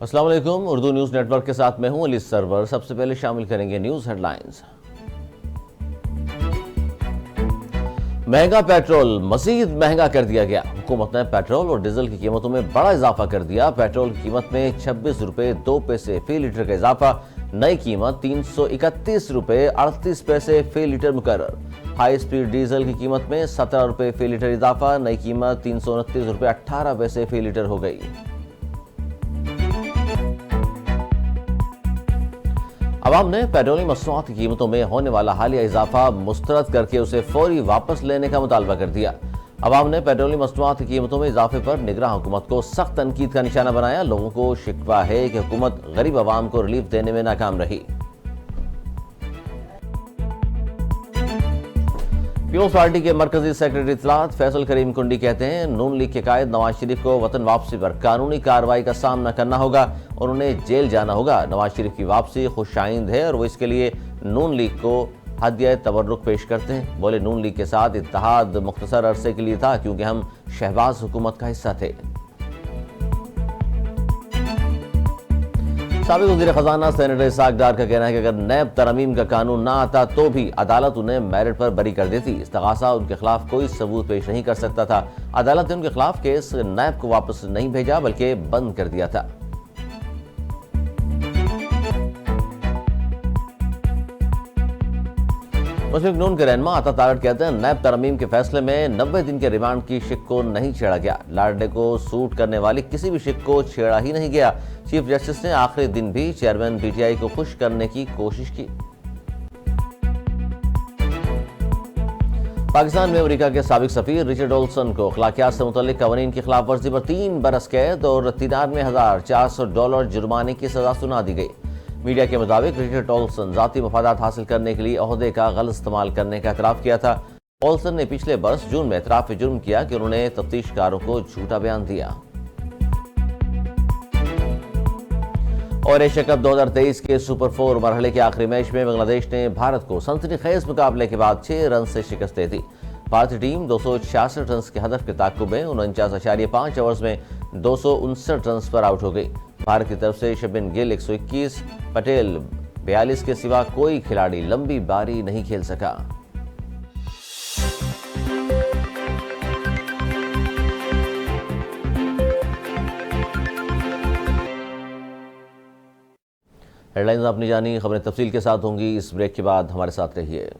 अस्सलाम वालेकुम। Urdu news network के साथ मैं हूं अली सरवर। सबसे पहले शामिल करेंगे न्यूज़ हेडलाइंस। महंगा पेट्रोल मजीद महंगा कर दिया गया। हुकूमत ने पेट्रोल और डीजल की कीमतों में बड़ा इजाफा कर दिया। पेट्रोल की कीमत में 26 रुपए 2 पैसे फी लीटर का इजाफा। नई कीमत 331 रुपए 38 पैसे फी लीटर मुकर्रर। हाई स्पीड डीजल की कीमत में 17 रुपए फी लीटर इजाफा। नई कीमत 329 रुपए 18 पैसे फी लीटर हो गई। अवाम ने पेट्रोलियम मसनूआत की कीमतों में होने वाला हालिया इजाफा मुस्तरद करके उसे फौरी वापस लेने का मुतालबा कर दिया। अवाम ने पेट्रोलियम मसनूआत की कीमतों में इजाफे पर निगरान हुकूमत को सख्त तनकीद का निशाना बनाया। लोगों को शिकवा है कि हुकूमत गरीब अवाम को रिलीफ देने में नाकाम रही। पीपल्स पार्टी के मरकजी सेक्रेटरी इत्तलात फैसल करीम कुंडी कहते हैं, नून लीग के कायद नवाज शरीफ को वतन वापसी पर कानूनी कार्रवाई का सामना करना होगा और उन्हें जेल जाना होगा। नवाज शरीफ की वापसी खुशाइंद है और वो इसके लिए नून लीग को हदिया तबर्रुक पेश करते हैं। बोले, नून लीग के साथ इत्तेहाद मुख्तसर अरसे के लिए था क्योंकि हम शहबाज हुकूमत का हिस्सा थे। साबिक वज़ीर खजाना सेनेटर इसाक डार का कहना है कि अगर नैब तरमीम का कानून ना आता तो भी अदालत उन्हें मेरिट पर बरी कर देती। इस्तगासा उनके खिलाफ कोई सबूत पेश नहीं कर सकता था। अदालत ने उनके खिलाफ केस नैब को वापस नहीं भेजा बल्कि बंद कर दिया था। मुस्लिम नून के रहनुमा अता तारड़ कहते हैं, नैब तरमीम के फैसले में 90 दिन के रिमांड की शिक को नहीं छेड़ा गया। लाडले को सूट करने वाली किसी भी शिक को छेड़ा ही नहीं गया। चीफ जस्टिस ने आखिरी दिन भी चेयरमैन पीटीआई को खुश करने की कोशिश की। पाकिस्तान में अमेरिका के साबिक सफीर रिचर्ड ओल्सन को अखलाकियात से मुतल्लिक कवानीन की खिलाफ वर्जी पर 3 बरस कैद और $93,400 जुर्माने की सजा सुना दी गई। मीडिया के मुताबिक रिचर्ड ओल्सन जाती मफादात हासिल करने के लिए ओहदे का गलत इस्तेमाल करने का एतराफ़ किया था। ओल्सन ने पिछले बरस जून में एतराफ़ जुर्म किया कि उन्होंने तफ्तीशकारों को झूठा बयान दिया। और एशिया कप 2023 के सुपर 4 मरहले के आखिरी मैच में बांग्लादेश ने भारत को सनसनीखेज मुकाबले के बाद 6 रन से शिकस्त दे दी। भारतीय टीम 266 रन के हदफ के ताक़ुब में 49.5 ओवर्स में 259 रन पर आउट हो गई। भारत की तरफ से शबिन गिल 121, पटेल 42 के सिवा कोई खिलाड़ी लंबी बारी नहीं खेल सका। हेडलाइंस आपने जानी, खबरें तफसील के साथ होंगी इस ब्रेक के बाद। हमारे साथ रहिए।